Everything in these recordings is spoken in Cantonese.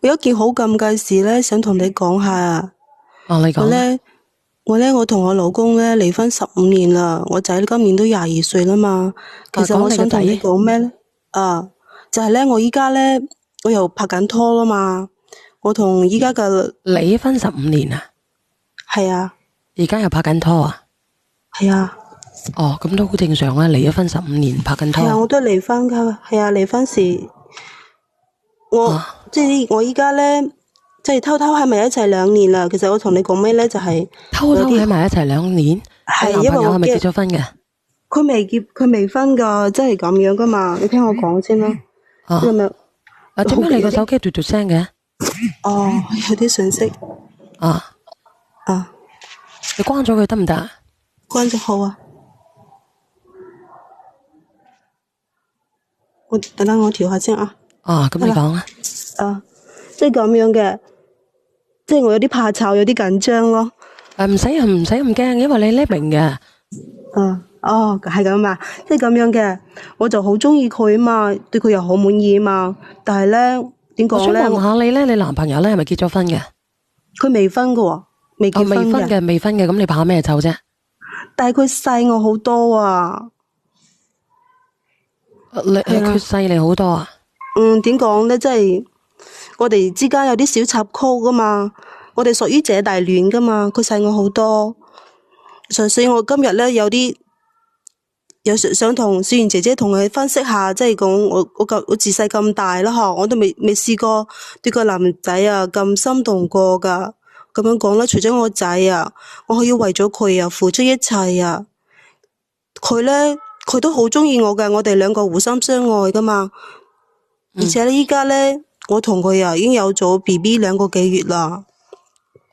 有一件好尷尬事咧，想同你講下啊。哦，你講啊。我同我老公咧離婚15年啦，我仔今年都22歲啦嘛。其實我想同你講咩咧？就係咧，我依家咧我又拍緊拖啦嘛。我同依家嘅離婚15年啊？係啊。而家又拍緊拖啊？係啊。哦，咁都好正常啊，離咗婚15年拍緊拖。係啊，我都離婚噶。係啊，離婚時即係我依家咧，即係偷偷喺埋一齊2年啦。其實我同你講咩咧，就係偷偷喺埋一齊2年。係男朋友係咪結咗婚嘅？佢未婚噶，即係咁樣噶嘛。你聽我講先啦。係咪？點解你個手機嘟嘟聲嘅？哦，有啲信息。你關咗佢得唔得？關咗好啊。等等我調下先啊。咁你講啊。即係咁樣嘅，即係我有啲怕醜，有啲緊張咯。唔使咁驚，因為你叻明嘅。係咁啊，即係咁樣嘅，我就好中意佢啊嘛，對佢又好滿意啊嘛。但係咧，點講咧？我想問下你咧，你男朋友咧係咪結咗婚嘅？佢未婚嘅喎，未結婚嘅。未婚嘅，咁你怕咩醜啫？但係佢細我好多啊。佢細你好多啊？點講咧？即係我哋之間有啲小插曲噶嘛，我哋屬於姐弟戀噶嘛，佢細我好多。所以我今日咧有想同小妍姐姐同佢分析下，即係講我自細咁大啦嗬，我都未試過對個男仔啊咁心動過噶。咁樣講啦，除咗我仔啊，我可以為咗佢啊付出一切啊。佢都好中意我嘅，我哋兩個互心相愛噶嘛。而且咧，依家咧，我同佢啊已經有咗 BB 2個幾月啦。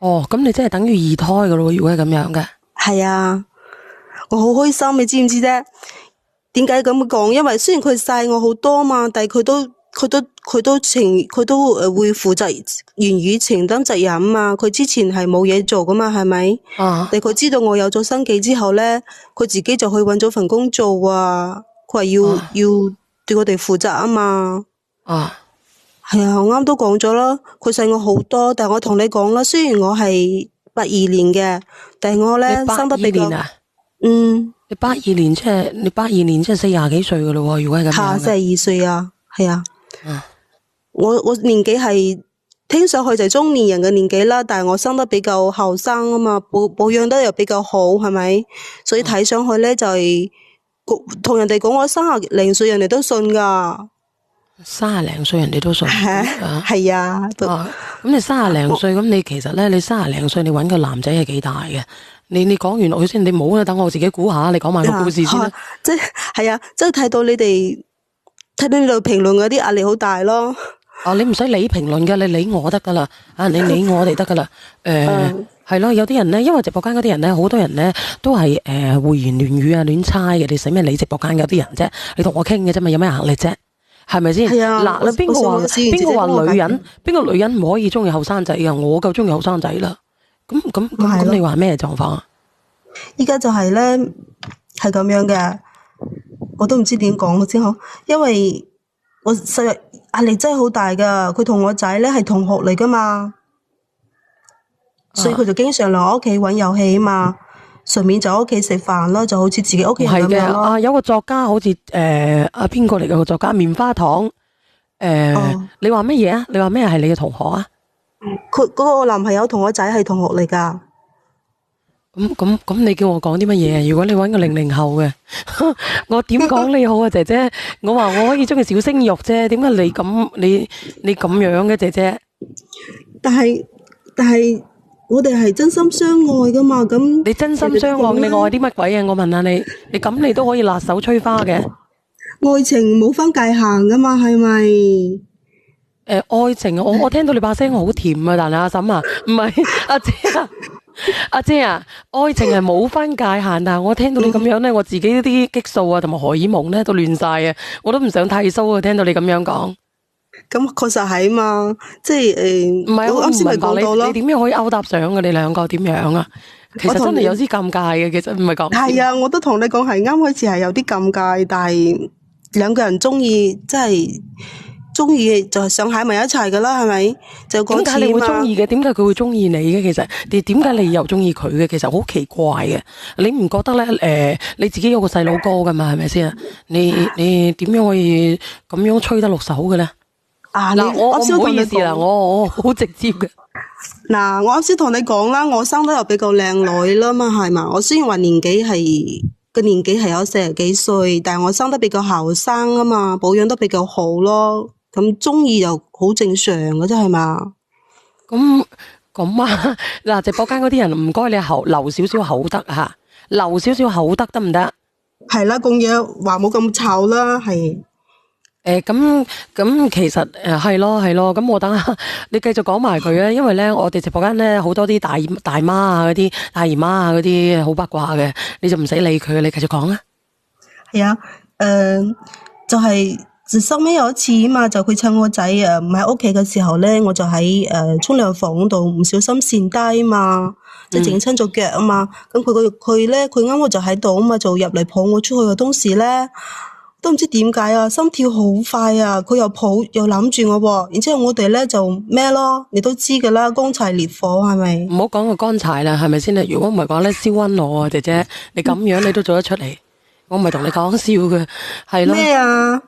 哦，咁你真係等於二胎噶咯？如果係咁樣嘅。係啊，我好開心，你知唔知啫？點解咁講？因為雖然佢細我好多嘛，但係佢都會負責言語承擔責任啊嘛。佢之前係冇嘢做噶嘛，係咪？但係佢知道我有咗生計之後咧，佢自己就去搵咗份工做啊。佢話要對我哋負責啊嘛。係啊，我啱都講咗啦。佢細我好多，但係我同你講啦，雖然我係82年嘅，但係我咧生得比較你82年即係40幾歲噶咯？如果係咁樣。42歲啊，係啊。我年紀係聽上去就係中年人嘅年紀啦，但係我生得比較後生啊嘛，保養得又比較好，係咪？所以睇上去咧就係同人哋講我30零歲，人哋都信噶。30零歲人哋都信。係啊。咁你30零歲，咁你其實咧，你30零歲你搵個男仔係幾大嘅？你講完落去先，你冇啦，等我自己估下，你講埋個故事先啦。即係睇到你哋評論嗰啲壓力好大咯。你唔使理評論嘅，你理我得噶啦。你理我哋得噶啦。係咯，有啲人咧，因為直播間嗰啲人咧，好多人咧都係胡言亂語啊，亂猜嘅。你使咩理直播間有啲人啫？你同我傾嘅啫嘛，有咩壓力啫？係咪先？嗱，邊個話女人唔可以中意後生仔噶？我夠中意後生仔啦。咁你話咩狀況啊？依家就係咧，係咁樣嘅，我都唔知點講先好，因為我細日壓力真係好大噶。佢同我仔咧係同學嚟噶嘛，所以佢就經常嚟我屋企玩遊戲啊嘛，順便就喺屋企食飯咯，就好似自己屋企人咁樣咯。有個作家好似邊個嚟嘅個作家棉花糖你話乜嘢啊？你話咩係你嘅同學啊？佢嗰個男朋友同我仔係同學嚟噶。咁你叫我講啲乜嘢啊？如果你搵個00後嘅，我點講你好啊，姐姐？我話我可以中意小鮮肉啫，點解你咁樣嘅姐姐？但係我哋係真心相愛噶嘛？咁你真心相愛，你愛啲乜鬼啊？我問下你，你咁你都可以辣手吹花嘅？愛情冇分界限噶嘛？係咪？愛情我聽到你把聲好甜啊，但係阿嬸啊，唔係阿姐啊，愛情係冇分界限，但係我聽到你咁樣咧，我自己啲激素啊同埋荷爾蒙咧都亂晒啊，我都唔想剃鬚啊！聽到你咁樣講，咁確實係嘛，即係唔係我啱先咪講到咯，你點樣可以勾搭上嘅？你兩個點樣啊？其實真係有啲尷尬嘅，其實唔係講。係啊，我都同你講係啱開始係有啲尷尬，但係兩個人中意，即係中意就係想喺埋一齊噶啦，係咪？就講點解你會錢嘛。中意嘅？點解佢會中意你嘅？其實你點解你又中意佢嘅？其實好奇怪嘅。你唔覺得咧？你自己有個細佬哥噶嘛？係咪先啊？你點樣可以咁樣吹得落手嘅咧？啊，嗱，我啱先唔好同你講意思啦，我好直接嘅。嗱，我啱先同你講啦，我生得又比較靚女啦嘛，係嘛？我雖然話年紀係有40幾歲，但係我生得比較後生啊嘛，保養得比較好咯。咁中意又好正常嘅啫，係嘛？咁啊，嗱，直播間嗰啲人唔該你留少少口德吓，留少少口德得唔得？係啦，講嘢話冇咁臭啦，係。咁其實係咯，咁我等下你繼續講埋佢啊，因為咧我哋直播間咧好多啲大媽啊嗰啲大姨媽啊嗰啲好八卦嘅，你就唔使理佢，你繼續講啊。係啊，就係收尾有一次啊嘛，就佢趁我仔唔喺屋企嘅時候咧，我就喺沖涼房度唔小心跣低啊嘛，即係整親咗腳啊嘛。咁佢啱好就喺度啊嘛，就入嚟抱我出去嘅，當時咧都唔知點解啊，心跳好快啊，佢又抱又攬住我喎，然之後我哋咧就咩咯，你都知噶啦，乾柴烈火係咪？唔好講個乾柴啦，係咪先啊？如果唔係講咧燒溫我啊，姐姐，你咁樣你都做得出嚟，我唔係同你講笑嘅，係咯。咩啊？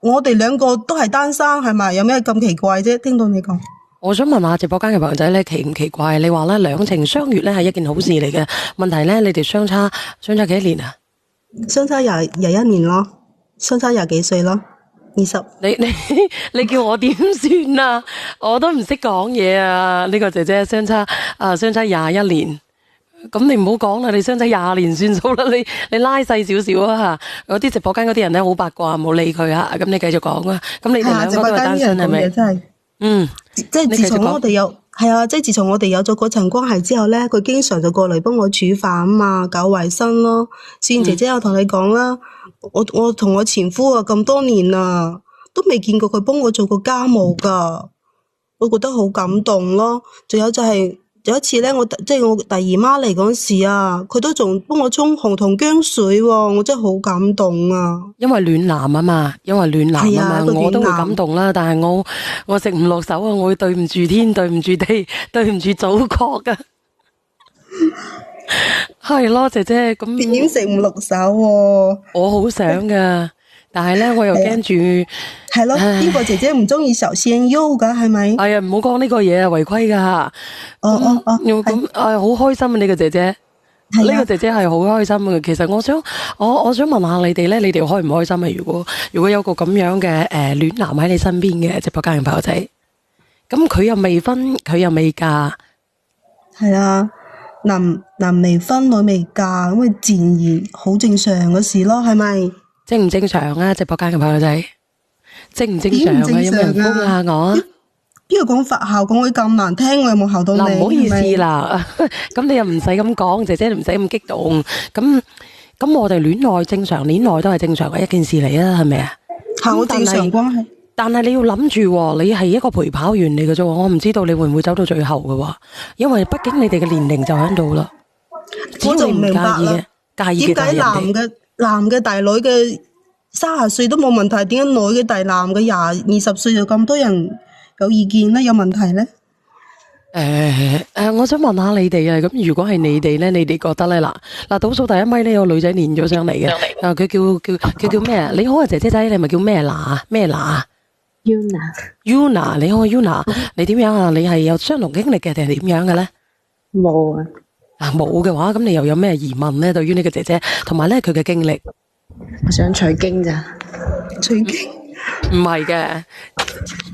我哋兩個都係單身係咪？有咩咁奇怪啫？聽到你講。我想問下直播間嘅朋友仔咧，奇唔奇怪？你話咧兩情相悅咧係一件好事嚟嘅，問題咧你哋相差幾多年啊？相差廿一年咯，相差廿幾歲咯，20。你叫我點算啊？我都唔識講嘢啊！呢個姐姐相差21年，咁你唔好講啦，你相差20年算數啦，你拉細少少啊吓！嗰啲直播間嗰啲人咧好八卦，唔好理佢啊！咁你繼續講啊！咁你哋兩個都係單身係咪？真係，即係自從我哋有自從我哋有咗嗰層關係之後咧，佢經常就過嚟幫我煮飯啊嘛，搞衛生咯。思燕姐姐，我同你講啦，我同我前夫啊咁多年啦，都未見過佢幫我做過家務噶，我覺得好感動咯。仲有就係有一次咧，我大姨媽嚟嗰時啊，佢都仲幫我沖紅糖薑水喎，我真係好感動啊！因為暖男啊嘛，係啊個暖男我都會感動啦。但係我食唔落手啊，我會對唔住天，對唔住地，對唔住祖國噶。係咯，姐姐咁點食唔落手喎？我好想噶，但係咧我又驚住。係咯，邊個姐姐唔中意小鮮肉噶係咪？哎呀，唔好講呢個嘢啊，違規噶。咁好開心啊！呢個姐姐，呢個姐姐係好開心嘅。其實我想問下你哋咧，你哋開唔開心啊？如果有個咁樣嘅暖男喺你身邊嘅直播間嘅朋友仔，咁佢又未婚，佢又未嫁，係啊，男未婚女未嫁，咁咪自然好正常嘅事咯，係咪？正唔正常啊？直播間嘅朋友仔，正唔正常啊？點唔正常啊？有冇人封下我啊？邊個講佛校講佢咁難聽，我有冇校到你？嗱，唔好意係咪思啦，咁你又唔使咁講，姐姐你唔使咁激動。咁我哋戀愛正常，戀愛都係正常嘅一件事嚟啊，係咪啊？係好正常關係。但係你要諗住喎，你係一個陪跑員嚟嘅啫喎，我唔知道你會唔會走到最後嘅喎，因為畢竟你哋嘅年齡就喺度啦。我就唔明白啦，介意嘅就係人哋。男嘅大女嘅30歲都冇問題，點解女嘅大男嘅20、20歲就咁多人有意見咧？有問題咧？我想問下你哋啊，咁如果係你哋咧，你哋覺得咧嗱，倒數第一咪呢有女仔練咗上嚟嘅，佢叫咩啊？你好啊，姐姐仔，你係咪叫咩娜？咩娜？Yuna，你好啊，Yuna，你點樣啊？你係有相同經歷嘅定係點樣嘅咧？冇啊。冇嘅話，咁你又有咩疑問咧？對於呢個姐姐，同埋咧佢嘅經歷，我想取經咋？取經？唔係嘅，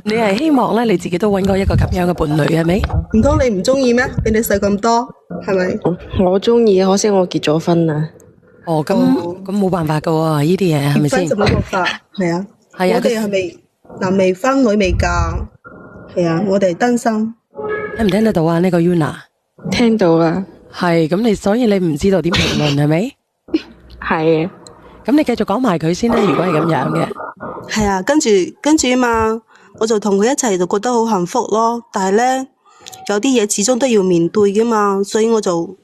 你係希望咧你自己都揾過一個咁樣嘅伴侶係咪？唔通你唔中意咩？比你細咁多，係咪？我中意，可惜我結咗婚啦。哦，咁冇辦法噶喎，呢啲嘢係咪先？結婚就冇辦法，係啊。係啊，我哋係咪男未婚女未嫁？係啊，我哋單身。聽唔聽得到啊？呢個 Yuna 聽到啦。係咁，所以你唔知道點評論係咪？係啊。咁你繼續講埋佢先啦。如果係咁樣嘅，係啊，跟住啊嘛，我就同佢一齊就覺得好幸福咯。但係咧，有啲嘢始終都要面對噶嘛，所以我就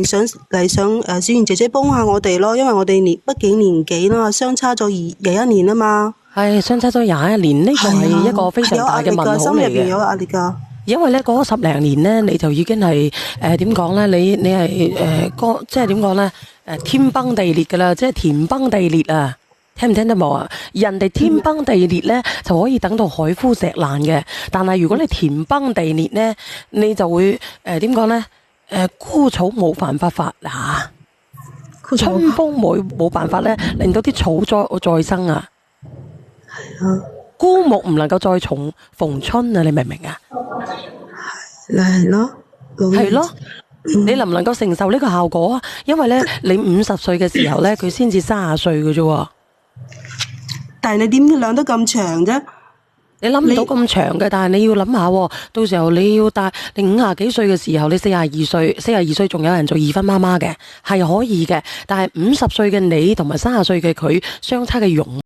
想小妍姐姐幫下我哋咯，因為我哋畢竟年紀啦，相差咗21年啊嘛。係相差咗21年，呢個係一個非常大嘅問號嚟心入邊有嘅。壓力㗎。因為咧嗰10零年咧，你就已經係點講咧？你係即係點講咧？天崩地裂㗎啦，即係田崩地裂啊！聽唔聽得冇啊？人哋天崩地裂咧就可以等到海枯石爛嘅，但係如果你田崩地裂咧，你就會點講咧？枯草冇辦法發芽，春風冇辦法咧，令到啲草再生啊！枯木唔能夠再重逢春啊！你明唔明啊？係咯，係咯，你能唔能夠承受呢個效果啊？因為咧，你50歲嘅時候咧，佢先至30歲嘅啫喎。但係你點量得咁長啫？你諗唔到咁長嘅，但係你要諗下喎，到時候你要你50幾歲嘅時候，你42歲仲有人做2婚媽媽嘅，係可以嘅。但係50歲嘅你同埋30歲嘅佢相差嘅容